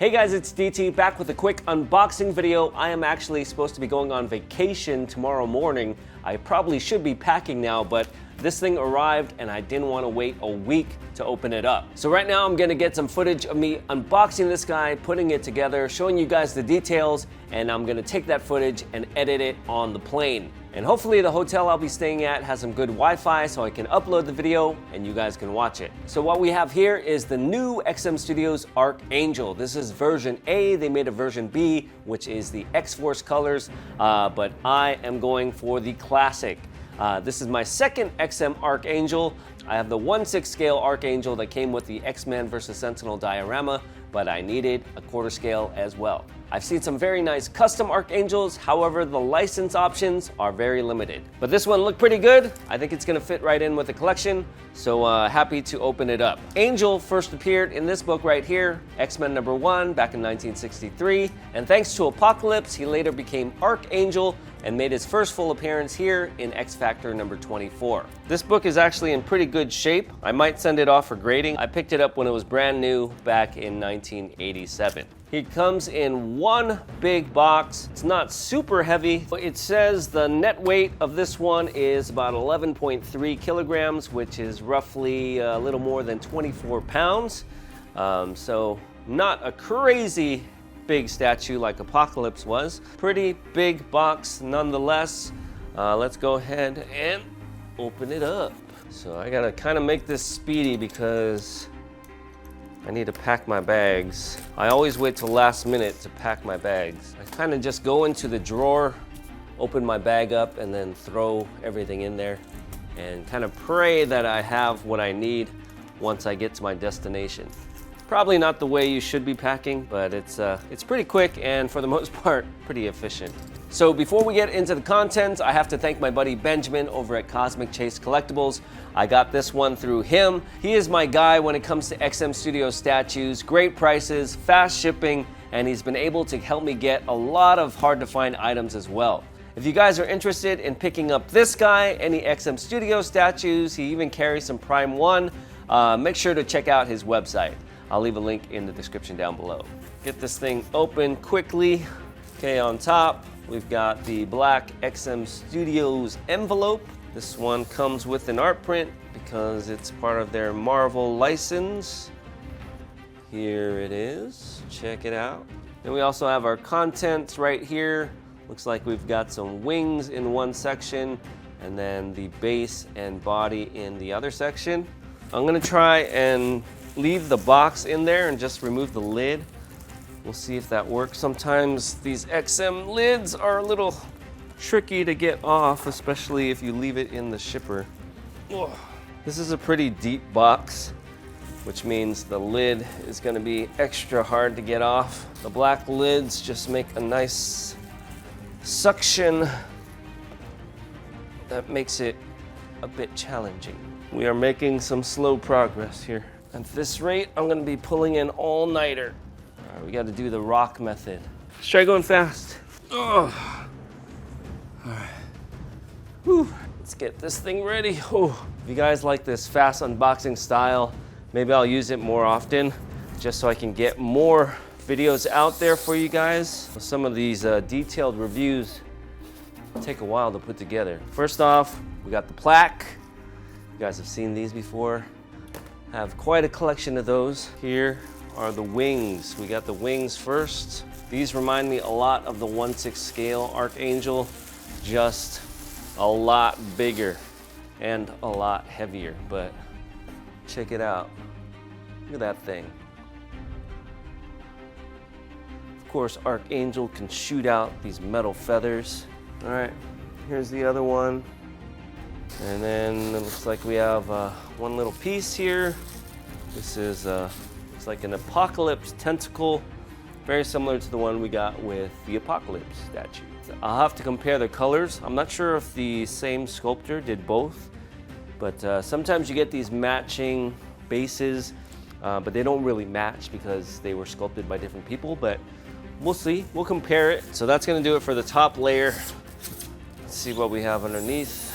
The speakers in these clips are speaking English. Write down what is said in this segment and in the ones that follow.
Hey guys, it's DT back with a quick unboxing video. I am actually supposed to be going on vacation tomorrow morning. I probably should be packing now, but this thing arrived and I didn't want to wait a week to open it up. So right now I'm gonna get some footage of me unboxing this guy, putting it together, showing you guys the details, and I'm gonna take that footage and edit it on the plane. And hopefully the hotel I'll be staying at has some good Wi-Fi so I can upload the video and you guys can watch it. So what we have here is the new XM Studios Archangel. This is version A. They made a version B, which is the X-Force colors, but I am going for the classic. This is my second XM Archangel. I have the 1/6 scale Archangel that came with the X-Men vs. Sentinel diorama, but I needed a quarter scale as well. I've seen some very nice custom Archangels, however the license options are very limited. But this one looked pretty good. I think it's gonna fit right in with the collection, so happy to open it up. Angel first appeared in this book right here, X-Men #1 back in 1963, and thanks to Apocalypse, he later became Archangel and made his first full appearance here in X Factor #24. This book is actually in pretty good shape. I might send it off for grading. I picked it up when it was brand new back in 1987. He comes in one big box. It's not super heavy. It says the net weight of this one is about 11.3 kilograms, which is roughly a little more than 24 pounds. So not a crazy big statue like Apocalypse was. Pretty big box nonetheless. Let's go ahead and open it up. So I gotta kind of make this speedy because I need to pack my bags. I always wait till last minute to pack my bags. I kind of just go into the drawer, open my bag up, and then throw everything in there and kind of pray that I have what I need once I get to my destination. Probably not the way you should be packing, but it's pretty quick and for the most part, pretty efficient. So before we get into the content, I have to thank my buddy Benjamin over at Cosmic Chase Collectibles. I got this one through him. He is my guy when it comes to XM Studios statues, great prices, fast shipping, and he's been able to help me get a lot of hard to find items as well. If you guys are interested in picking up this guy, any XM Studios statues, he even carries some Prime 1, make sure to check out his website. I'll leave a link in the description down below. Get this thing open quickly. Okay, on top, we've got the black XM Studios envelope. This one comes with an art print because it's part of their Marvel license. Here it is, check it out. Then we also have our contents right here. Looks like we've got some wings in one section and then the base and body in the other section. I'm gonna try and leave the box in there and just remove the lid. We'll see if that works. Sometimes these XM lids are a little tricky to get off, especially if you leave it in the shipper. Oh, this is a pretty deep box, which means the lid is gonna be extra hard to get off. The black lids just make a nice suction that makes it a bit challenging. We are making some slow progress here. At this rate, I'm gonna be pulling in all-nighter. All right, we gotta do the rock method. Let's try going fast. Oh. All right. Whew. Let's get this thing ready. Oh. If you guys like this fast unboxing style, maybe I'll use it more often, just so I can get more videos out there for you guys. Some of these detailed reviews take a while to put together. First off, we got the plaque. You guys have seen these before. Have quite a collection of those. Here are the wings. We got the wings first. These remind me a lot of the 1/6 scale Archangel, just a lot bigger and a lot heavier, but check it out. Look at that thing. Of course, Archangel can shoot out these metal feathers. All right, here's the other one. And then it looks like we have one little piece here. This is looks like an Apocalypse tentacle, very similar to the one we got with the Apocalypse statue. I'll have to compare the colors. I'm not sure if the same sculptor did both, but sometimes you get these matching bases, but they don't really match because they were sculpted by different people, but we'll see. We'll compare it. So that's gonna do it for the top layer. Let's see what we have underneath.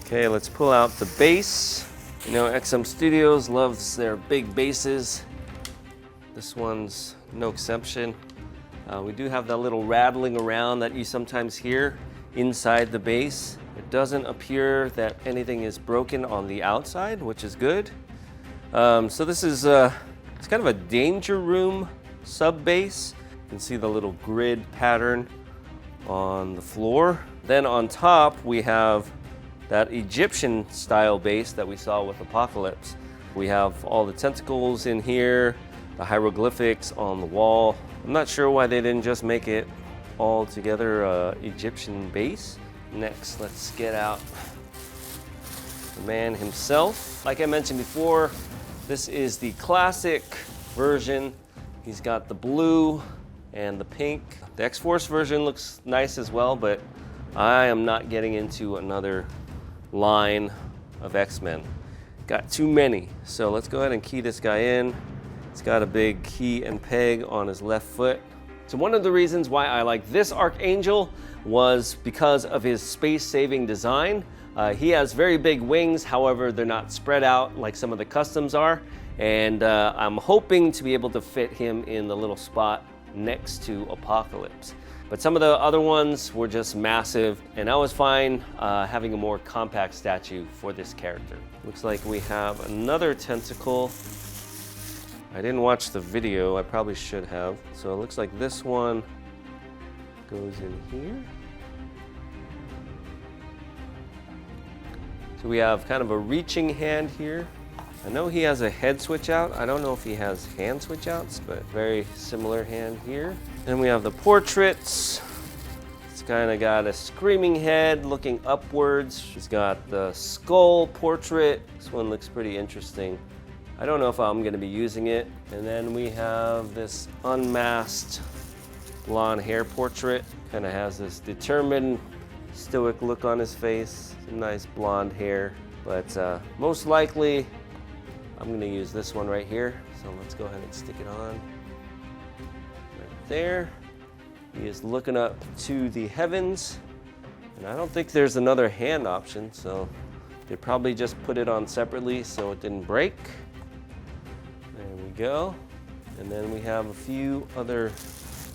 Okay, let's pull out the base. You know, XM Studios loves their big bases. This one's no exception. We do have that little rattling around that you sometimes hear inside the base. It doesn't appear that anything is broken on the outside, which is good. So this is it's kind of a danger room sub base. You can see the little grid pattern on the floor. Then on top we have that Egyptian style base that we saw with Apocalypse. We have all the tentacles in here, the hieroglyphics on the wall. I'm not sure why they didn't just make it all together Egyptian base. Next, let's get out the man himself. Like I mentioned before, this is the classic version. He's got the blue and the pink. The X-Force version looks nice as well, but I am not getting into another line of X-Men. Got too many. So let's go ahead and key this guy in. He's got a big key and peg on his left foot. So one of the reasons why I like this Archangel was because of his space-saving design. He has very big wings, however, they're not spread out like some of the customs are. And I'm hoping to be able to fit him in the little spot next to Apocalypse. But some of the other ones were just massive, and I was fine having a more compact statue for this character. Looks like we have another tentacle. I didn't watch the video, I probably should have. So it looks like this one goes in here. So we have kind of a reaching hand here. I know he has a head switch out. I don't know if he has hand switch outs, but very similar hand here. Then we have the portraits. It's kind of got a screaming head looking upwards. He's got the skull portrait. This one looks pretty interesting. I don't know if I'm going to be using it. And then we have this unmasked blonde hair portrait. Kind of has this determined, stoic look on his face. Some nice blonde hair. But most likely, I'm going to use this one right here. So let's go ahead and stick it on. Right there. He is looking up to the heavens. And I don't think there's another hand option, so they probably just put it on separately so it didn't break. There we go. And then we have a few other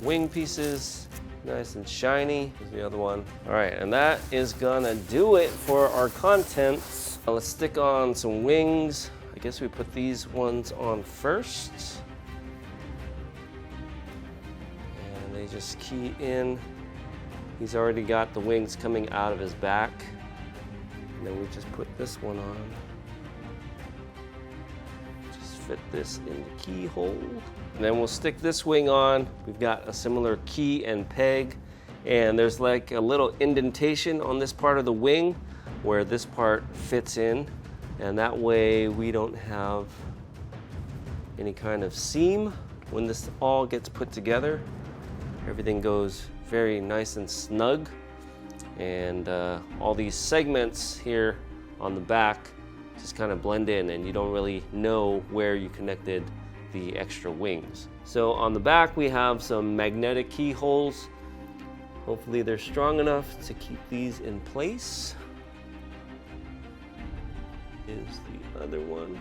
wing pieces, nice and shiny. Here's the other one. All right, and that is gonna do it for our contents. Now let's stick on some wings. I guess we put these ones on first. And they just key in. He's already got the wings coming out of his back. And then we just put this one on. Fit this in the keyhole. And then we'll stick this wing on. We've got a similar key and peg, and there's like a little indentation on this part of the wing where this part fits in, and that way we don't have any kind of seam. When this all gets put together, everything goes very nice and snug, and all these segments here on the back just kind of blend in, and you don't really know where you connected the extra wings. So on the back we have some magnetic keyholes. Hopefully they're strong enough to keep these in place. Is the other one.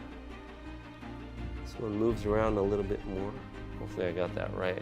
This one moves around a little bit more. Hopefully I got that right.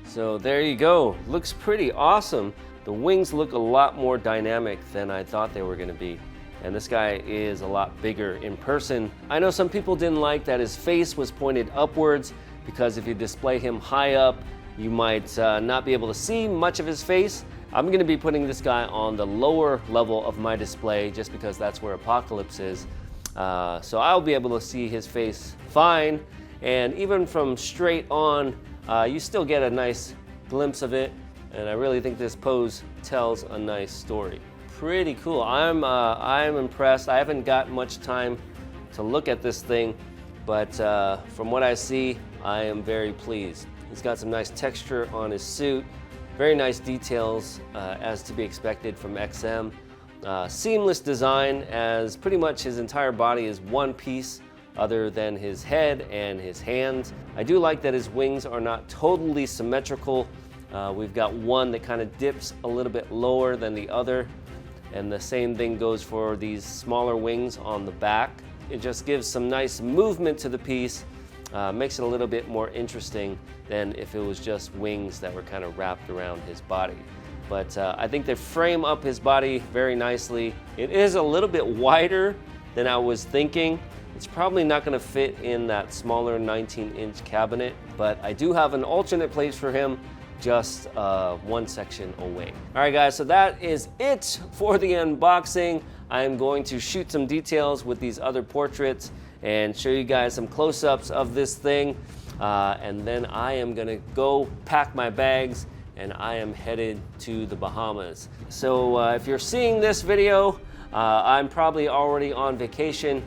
So there you go. Looks pretty awesome. The wings look a lot more dynamic than I thought they were going to be. And this guy is a lot bigger in person. I know some people didn't like that his face was pointed upwards, because if you display him high up, you might not be able to see much of his face. I'm going to be putting this guy on the lower level of my display just because that's where Apocalypse is. So I'll be able to see his face fine. And even from straight on, you still get a nice glimpse of it. And I really think this pose tells a nice story. Pretty cool. I'm impressed. I haven't got much time to look at this thing, but from what I see, I am very pleased. He's got some nice texture on his suit, very nice details as to be expected from XM. Seamless design, as pretty much his entire body is one piece other than his head and his hands. I do like that his wings are not totally symmetrical. We've got one that kind of dips a little bit lower than the other. And the same thing goes for these smaller wings on the back. It just gives some nice movement to the piece, Makes it a little bit more interesting than if it was just wings that were kind of wrapped around his body. But I think they frame up his body very nicely. It is a little bit wider than I was thinking. It's probably not going to fit in that smaller 19-inch cabinet, but I do have an alternate place for him just one section away. All right, guys, so that is it for the unboxing. I am going to shoot some details with these other portraits and show you guys some close-ups of this thing. And then I am gonna go pack my bags and I am headed to the Bahamas. So if you're seeing this video, I'm probably already on vacation.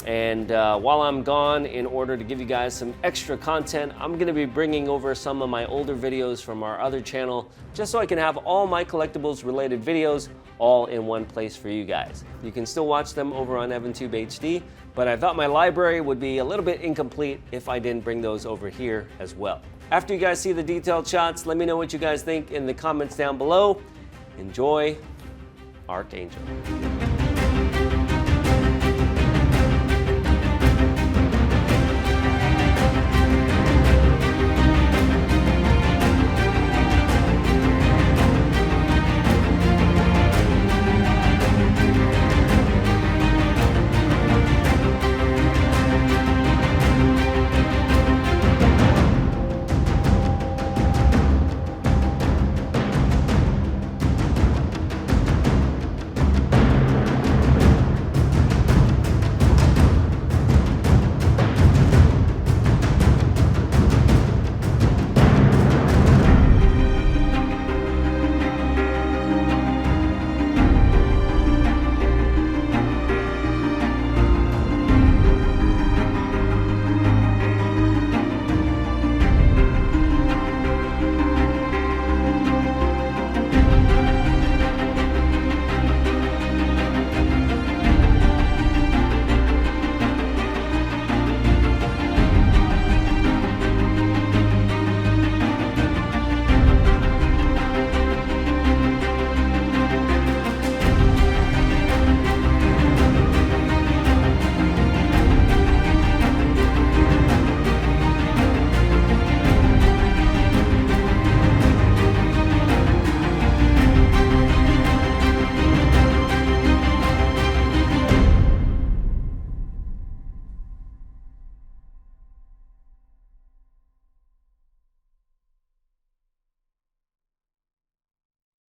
And while I'm gone, in order to give you guys some extra content, I'm gonna be bringing over some of my older videos from our other channel, just so I can have all my collectibles related videos all in one place for you guys. You can still watch them over on EvanTube HD, but I thought my library would be a little bit incomplete if I didn't bring those over here as well. After you guys see the detailed shots, let me know what you guys think in the comments down below. Enjoy, Archangel.